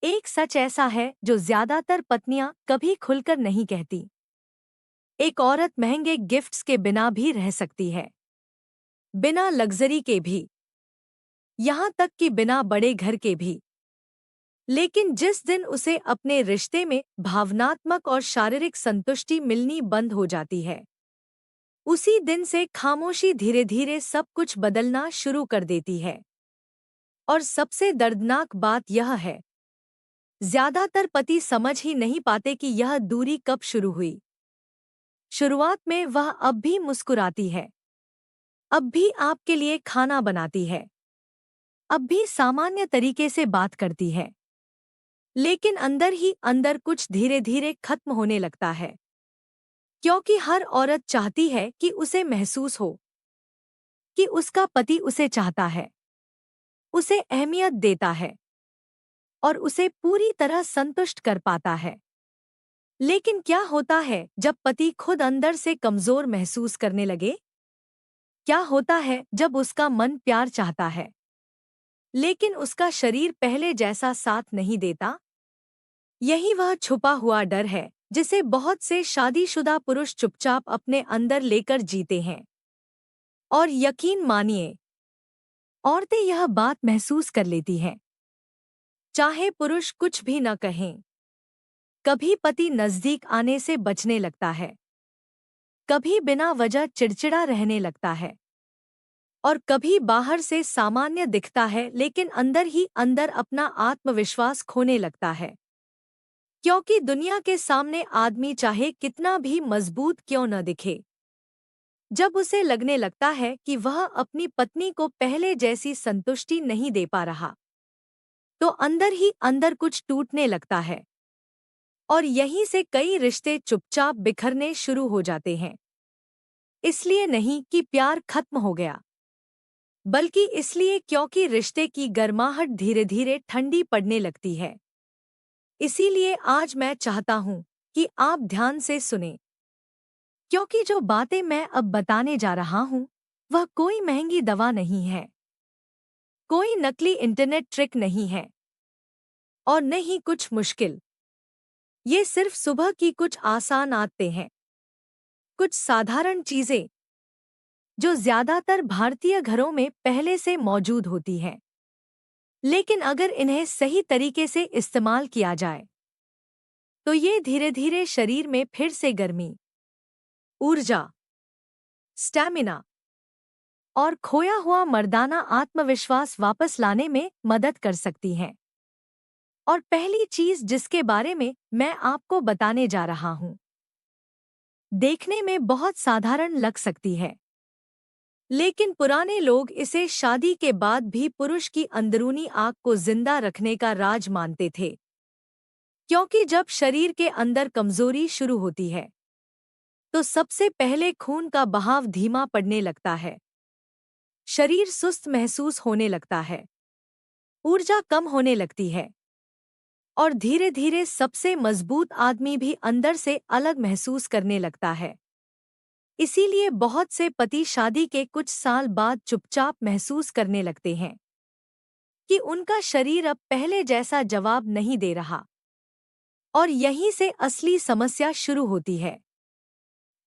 एक सच ऐसा है जो ज्यादातर पत्नियां कभी खुलकर नहीं कहती। एक औरत महंगे गिफ्ट्स के बिना भी रह सकती है, बिना लग्जरी के भी, यहाँ तक कि बिना बड़े घर के भी। लेकिन जिस दिन उसे अपने रिश्ते में भावनात्मक और शारीरिक संतुष्टि मिलनी बंद हो जाती है, उसी दिन से खामोशी धीरे धीरे सब कुछ बदलना शुरू कर देती है। और सबसे दर्दनाक बात यह है, ज्यादातर पति समझ ही नहीं पाते कि यह दूरी कब शुरू हुई। शुरुआत में वह अब भी मुस्कुराती है, अब भी आपके लिए खाना बनाती है, अब भी सामान्य तरीके से बात करती है। लेकिन अंदर ही अंदर कुछ धीरे धीरे खत्म होने लगता है, क्योंकि हर औरत चाहती है कि उसे महसूस हो कि उसका पति उसे चाहता है, उसे अहमियत देता है और उसे पूरी तरह संतुष्ट कर पाता है। लेकिन क्या होता है जब पति खुद अंदर से कमजोर महसूस करने लगे? क्या होता है जब उसका मन प्यार चाहता है, लेकिन उसका शरीर पहले जैसा साथ नहीं देता? यही वह छुपा हुआ डर है जिसे बहुत से शादीशुदा पुरुष चुपचाप अपने अंदर लेकर जीते हैं। और यकीन मानिए, औरतें यह बात महसूस कर लेती हैं, चाहे पुरुष कुछ भी न कहें। कभी पति नजदीक आने से बचने लगता है, कभी बिना वजह चिड़चिड़ा रहने लगता है, और कभी बाहर से सामान्य दिखता है लेकिन अंदर ही अंदर अपना आत्मविश्वास खोने लगता है। क्योंकि दुनिया के सामने आदमी चाहे कितना भी मजबूत क्यों न दिखे, जब उसे लगने लगता है कि वह अपनी पत्नी को पहले जैसी संतुष्टि नहीं दे पा रहा, तो अंदर ही अंदर कुछ टूटने लगता है। और यहीं से कई रिश्ते चुपचाप बिखरने शुरू हो जाते हैं। इसलिए नहीं कि प्यार खत्म हो गया, बल्कि इसलिए क्योंकि रिश्ते की गर्माहट धीरे धीरे ठंडी पड़ने लगती है। इसीलिए आज मैं चाहता हूं कि आप ध्यान से सुनें, क्योंकि जो बातें मैं अब बताने जा रहा हूं, वह कोई महंगी दवा नहीं है, कोई नकली इंटरनेट ट्रिक नहीं है, और न ही कुछ मुश्किल। ये सिर्फ सुबह की कुछ आसान आदतें हैं, कुछ साधारण चीजें जो ज्यादातर भारतीय घरों में पहले से मौजूद होती हैं। लेकिन अगर इन्हें सही तरीके से इस्तेमाल किया जाए, तो ये धीरे धीरे शरीर में फिर से गर्मी, ऊर्जा, स्टैमिना और खोया हुआ मर्दाना आत्मविश्वास वापस लाने में मदद कर सकती हैं। और पहली चीज जिसके बारे में मैं आपको बताने जा रहा हूं, देखने में बहुत साधारण लग सकती है, लेकिन पुराने लोग इसे शादी के बाद भी पुरुष की अंदरूनी आग को जिंदा रखने का राज मानते थे। क्योंकि जब शरीर के अंदर कमजोरी शुरू होती है, तो सबसे पहले खून का बहाव धीमा पड़ने लगता है, शरीर सुस्त महसूस होने लगता है, ऊर्जा कम होने लगती है, और धीरे धीरे सबसे मजबूत आदमी भी अंदर से अलग महसूस करने लगता है। इसीलिए बहुत से पति शादी के कुछ साल बाद चुपचाप महसूस करने लगते हैं कि उनका शरीर अब पहले जैसा जवाब नहीं दे रहा। और यहीं से असली समस्या शुरू होती है,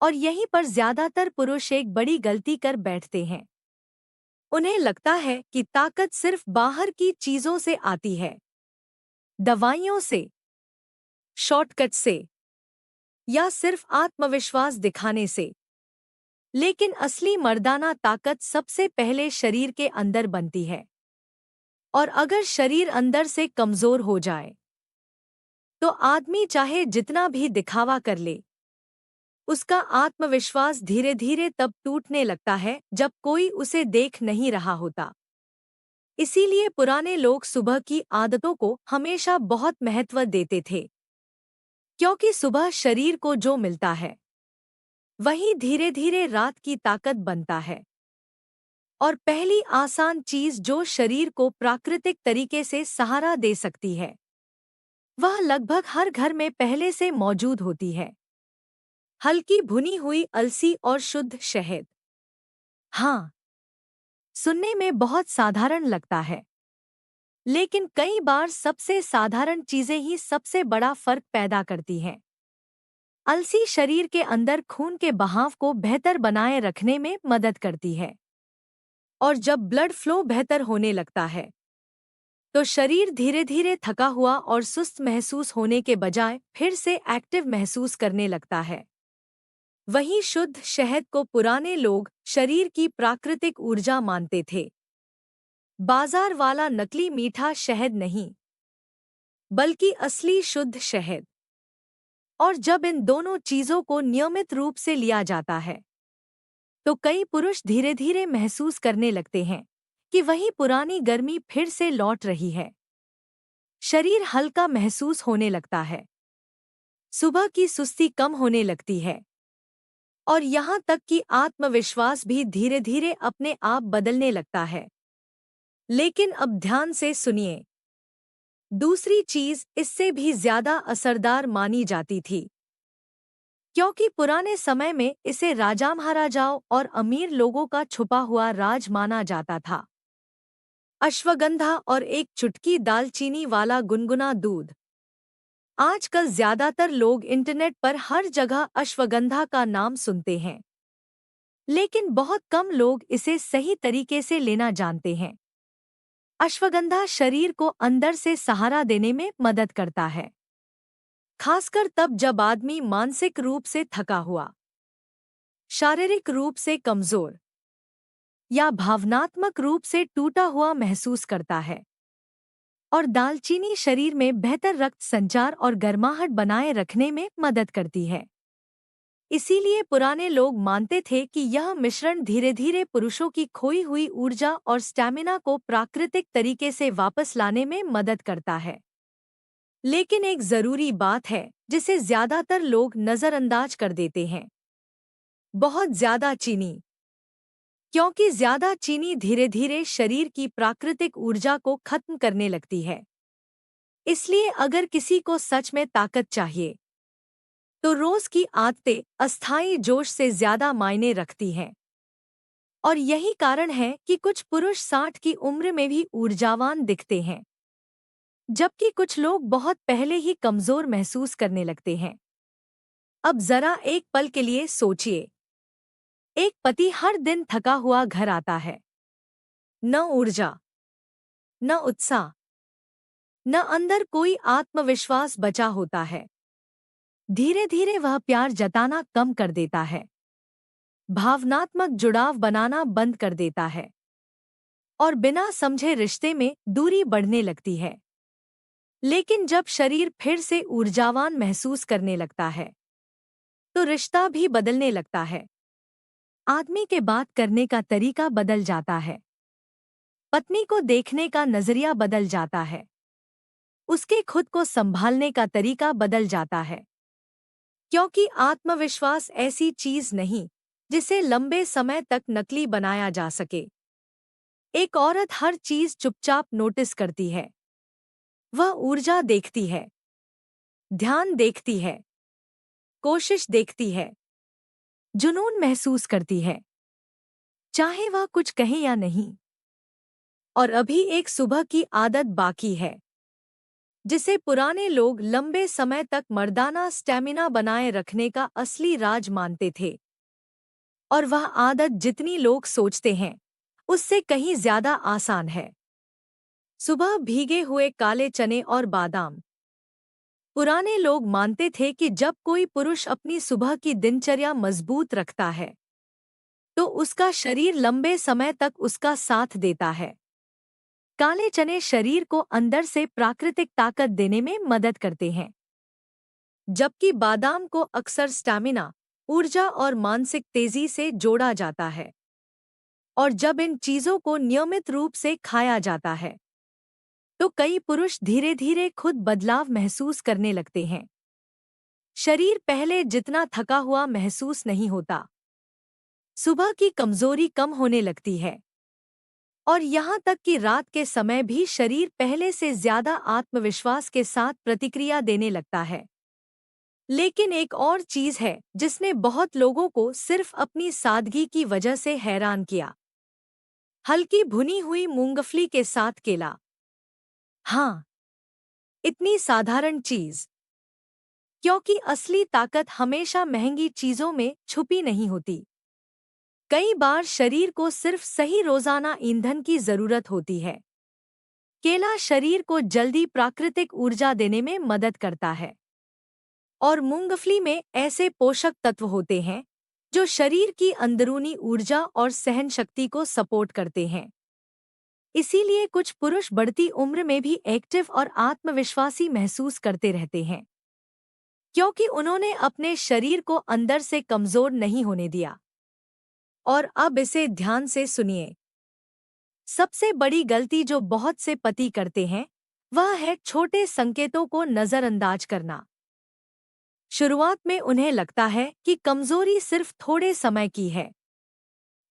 और यहीं पर ज्यादातर पुरुष एक बड़ी गलती कर बैठते हैं। उन्हें लगता है कि ताकत सिर्फ बाहर की चीजों से आती है, दवाइयों से, शॉर्टकट से, या सिर्फ आत्मविश्वास दिखाने से। लेकिन असली मर्दाना ताकत सबसे पहले शरीर के अंदर बनती है। और अगर शरीर अंदर से कमजोर हो जाए, तो आदमी चाहे जितना भी दिखावा कर ले, उसका आत्मविश्वास धीरे धीरे तब टूटने लगता है जब कोई उसे देख नहीं रहा होता। इसीलिए पुराने लोग सुबह की आदतों को हमेशा बहुत महत्व देते थे, क्योंकि सुबह शरीर को जो मिलता है, वही धीरे धीरे रात की ताकत बनता है। और पहली आसान चीज जो शरीर को प्राकृतिक तरीके से सहारा दे सकती है, वह लगभग हर घर में पहले से मौजूद होती है, हल्की भुनी हुई अलसी और शुद्ध शहद। हाँ, सुनने में बहुत साधारण लगता है, लेकिन कई बार सबसे साधारण चीजें ही सबसे बड़ा फर्क पैदा करती हैं। अलसी शरीर के अंदर खून के बहाव को बेहतर बनाए रखने में मदद करती है। और जब ब्लड फ्लो बेहतर होने लगता है तो शरीर धीरे धीरे थका हुआ और सुस्त महसूस होने के बजाय फिर से एक्टिव महसूस करने लगता है। वहीं शुद्ध शहद को पुराने लोग शरीर की प्राकृतिक ऊर्जा मानते थे, बाजार वाला नकली मीठा शहद नहीं, बल्कि असली शुद्ध शहद। और जब इन दोनों चीजों को नियमित रूप से लिया जाता है तो कई पुरुष धीरे धीरे महसूस करने लगते हैं कि वही पुरानी गर्मी फिर से लौट रही है। शरीर हल्का महसूस होने लगता है, सुबह की सुस्ती कम होने लगती है और यहाँ तक कि आत्मविश्वास भी धीरे धीरे अपने आप बदलने लगता है। लेकिन अब ध्यान से सुनिए, दूसरी चीज इससे भी ज्यादा असरदार मानी जाती थी, क्योंकि पुराने समय में इसे राजा महाराजाओं और अमीर लोगों का छुपा हुआ राज माना जाता था। अश्वगंधा और एक चुटकी दालचीनी वाला गुनगुना दूध। आजकल ज्यादातर लोग इंटरनेट पर हर जगह अश्वगंधा का नाम सुनते हैं, लेकिन बहुत कम लोग इसे सही तरीके से लेना जानते हैं। अश्वगंधा शरीर को अंदर से सहारा देने में मदद करता है, खासकर तब जब आदमी मानसिक रूप से थका हुआ, शारीरिक रूप से कमजोर या भावनात्मक रूप से टूटा हुआ महसूस करता है। और दालचीनी शरीर में बेहतर रक्त संचार और गर्माहट बनाए रखने में मदद करती है। इसीलिए पुराने लोग मानते थे कि यह मिश्रण धीरे धीरे पुरुषों की खोई हुई ऊर्जा और स्टैमिना को प्राकृतिक तरीके से वापस लाने में मदद करता है। लेकिन एक जरूरी बात है जिसे ज्यादातर लोग नजरअंदाज कर देते हैं, बहुत ज्यादा चीनी। क्योंकि ज्यादा चीनी धीरे धीरे शरीर की प्राकृतिक ऊर्जा को खत्म करने लगती है। इसलिए अगर किसी को सच में ताकत चाहिए तो रोज की आदतें अस्थायी जोश से ज्यादा मायने रखती हैं। और यही कारण है कि कुछ पुरुष 60 की उम्र में भी ऊर्जावान दिखते हैं, जबकि कुछ लोग बहुत पहले ही कमजोर महसूस करने लगते हैं। अब जरा एक पल के लिए सोचिए, एक पति हर दिन थका हुआ घर आता है, न ऊर्जा, न उत्साह, न अंदर कोई आत्मविश्वास बचा होता है। धीरे धीरे वह प्यार जताना कम कर देता है, भावनात्मक जुड़ाव बनाना बंद कर देता है और बिना समझे रिश्ते में दूरी बढ़ने लगती है। लेकिन जब शरीर फिर से ऊर्जावान महसूस करने लगता है तो रिश्ता भी बदलने लगता है। आदमी के बात करने का तरीका बदल जाता है, पत्नी को देखने का नजरिया बदल जाता है, उसके खुद को संभालने का तरीका बदल जाता है। क्योंकि आत्मविश्वास ऐसी चीज नहीं जिसे लंबे समय तक नकली बनाया जा सके। एक औरत हर चीज चुपचाप नोटिस करती है। वह ऊर्जा देखती है, ध्यान देखती है, कोशिश देखती है, जुनून महसूस करती है, चाहे वह कुछ कहे या नहीं। और अभी एक सुबह की आदत बाकी है, जिसे पुराने लोग लंबे समय तक मर्दाना स्टैमिना बनाए रखने का असली राज मानते थे। और वह आदत जितनी लोग सोचते हैं उससे कहीं ज्यादा आसान है। सुबह भीगे हुए काले चने और बादाम। पुराने लोग मानते थे कि जब कोई पुरुष अपनी सुबह की दिनचर्या मजबूत रखता है तो उसका शरीर लंबे समय तक उसका साथ देता है। काले चने शरीर को अंदर से प्राकृतिक ताकत देने में मदद करते हैं, जबकि बादाम को अक्सर स्टैमिना, ऊर्जा और मानसिक तेजी से जोड़ा जाता है। और जब इन चीजों को नियमित रूप से खाया जाता है तो कई पुरुष धीरे धीरे खुद बदलाव महसूस करने लगते हैं। शरीर पहले जितना थका हुआ महसूस नहीं होता, सुबह की कमजोरी कम होने लगती है और यहाँ तक कि रात के समय भी शरीर पहले से ज्यादा आत्मविश्वास के साथ प्रतिक्रिया देने लगता है। लेकिन एक और चीज है जिसने बहुत लोगों को सिर्फ अपनी सादगी की वजह से हैरान किया। हल्की भुनी हुई मूंगफली के साथ केला। हाँ, इतनी साधारण चीज, क्योंकि असली ताकत हमेशा महंगी चीजों में छुपी नहीं होती। कई बार शरीर को सिर्फ सही रोजाना ईंधन की जरूरत होती है। केला शरीर को जल्दी प्राकृतिक ऊर्जा देने में मदद करता है, और मूंगफली में ऐसे पोषक तत्व होते हैं जो शरीर की अंदरूनी ऊर्जा और सहन शक्ति को सपोर्ट करते हैं। इसीलिए कुछ पुरुष बढ़ती उम्र में भी एक्टिव और आत्मविश्वासी महसूस करते रहते हैं, क्योंकि उन्होंने अपने शरीर को अंदर से कमजोर नहीं होने दिया। और अब इसे ध्यान से सुनिए। सबसे बड़ी गलती जो बहुत से पति करते हैं वह है छोटे संकेतों को नजरअंदाज करना। शुरुआत में उन्हें लगता है कि कमजोरी सिर्फ थोड़े समय की है,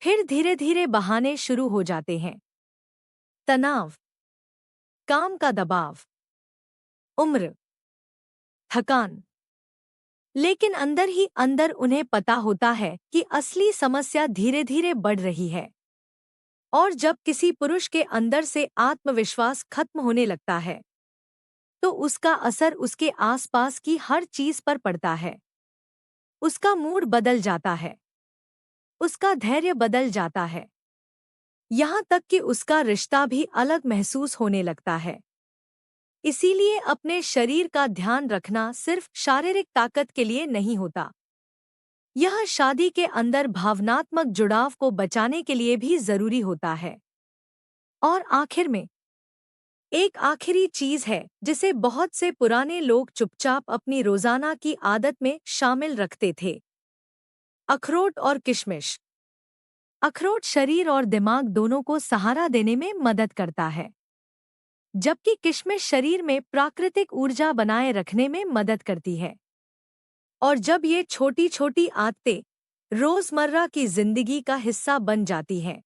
फिर धीरे धीरे बहाने शुरू हो जाते हैं। तनाव, काम का दबाव, उम्र, थकान। लेकिन अंदर ही अंदर उन्हें पता होता है कि असली समस्या धीरे धीरे बढ़ रही है। और जब किसी पुरुष के अंदर से आत्मविश्वास खत्म होने लगता है तो उसका असर उसके आसपास की हर चीज पर पड़ता है। उसका मूड बदल जाता है, उसका धैर्य बदल जाता है, यहाँ तक कि उसका रिश्ता भी अलग महसूस होने लगता है। इसीलिए अपने शरीर का ध्यान रखना सिर्फ शारीरिक ताकत के लिए नहीं होता, यह शादी के अंदर भावनात्मक जुड़ाव को बचाने के लिए भी जरूरी होता है। और आखिर में एक आखिरी चीज है जिसे बहुत से पुराने लोग चुपचाप अपनी रोजाना की आदत में शामिल रखते थे। अखरोट और किशमिश। अखरोट शरीर और दिमाग दोनों को सहारा देने में मदद करता है, जबकि किशमिश शरीर में प्राकृतिक ऊर्जा बनाए रखने में मदद करती है। और जब ये छोटी छोटी आदतें रोजमर्रा की जिंदगी का हिस्सा बन जाती हैं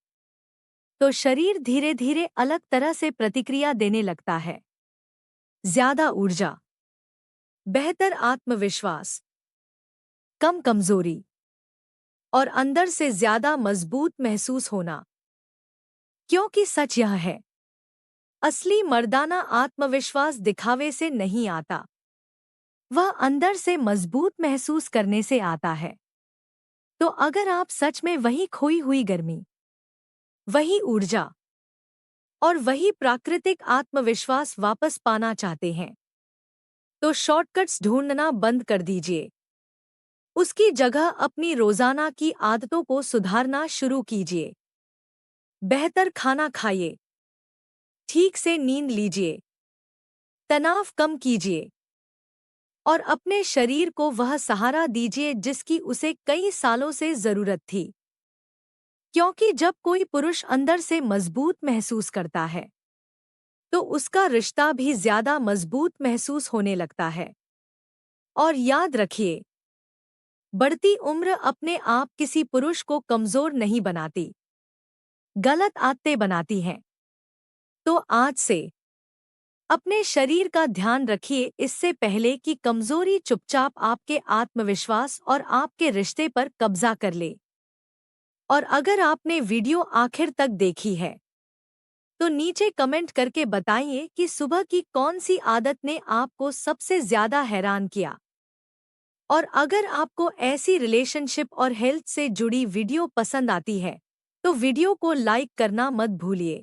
तो शरीर धीरे धीरे अलग तरह से प्रतिक्रिया देने लगता है। ज्यादा ऊर्जा, बेहतर आत्मविश्वास, कम कमजोरी, और अंदर से ज्यादा मजबूत महसूस होना। क्योंकि सच यह है, असली मर्दाना आत्मविश्वास दिखावे से नहीं आता, वह अंदर से मजबूत महसूस करने से आता है। तो अगर आप सच में वही खोई हुई गर्मी, वही ऊर्जा और वही प्राकृतिक आत्मविश्वास वापस पाना चाहते हैं तो शॉर्टकट्स ढूंढना बंद कर दीजिए। उसकी जगह अपनी रोजाना की आदतों को सुधारना शुरू कीजिए। बेहतर खाना खाइए, ठीक से नींद लीजिए, तनाव कम कीजिए और अपने शरीर को वह सहारा दीजिए जिसकी उसे कई सालों से जरूरत थी। क्योंकि जब कोई पुरुष अंदर से मजबूत महसूस करता है तो उसका रिश्ता भी ज्यादा मजबूत महसूस होने लगता है। और याद रखिए, बढ़ती उम्र अपने आप किसी पुरुष को कमजोर नहीं बनाती, गलत आदतें बनाती हैं। तो आज से अपने शरीर का ध्यान रखिए, इससे पहले कि कमजोरी चुपचाप आपके आत्मविश्वास और आपके रिश्ते पर कब्जा कर ले। और अगर आपने वीडियो आखिर तक देखी है तो नीचे कमेंट करके बताइए कि सुबह की कौन सी आदत ने आपको सबसे ज्यादा हैरान किया। और अगर आपको ऐसी रिलेशनशिप और हेल्थ से जुड़ी वीडियो पसंद आती है तो वीडियो को लाइक करना मत भूलिए।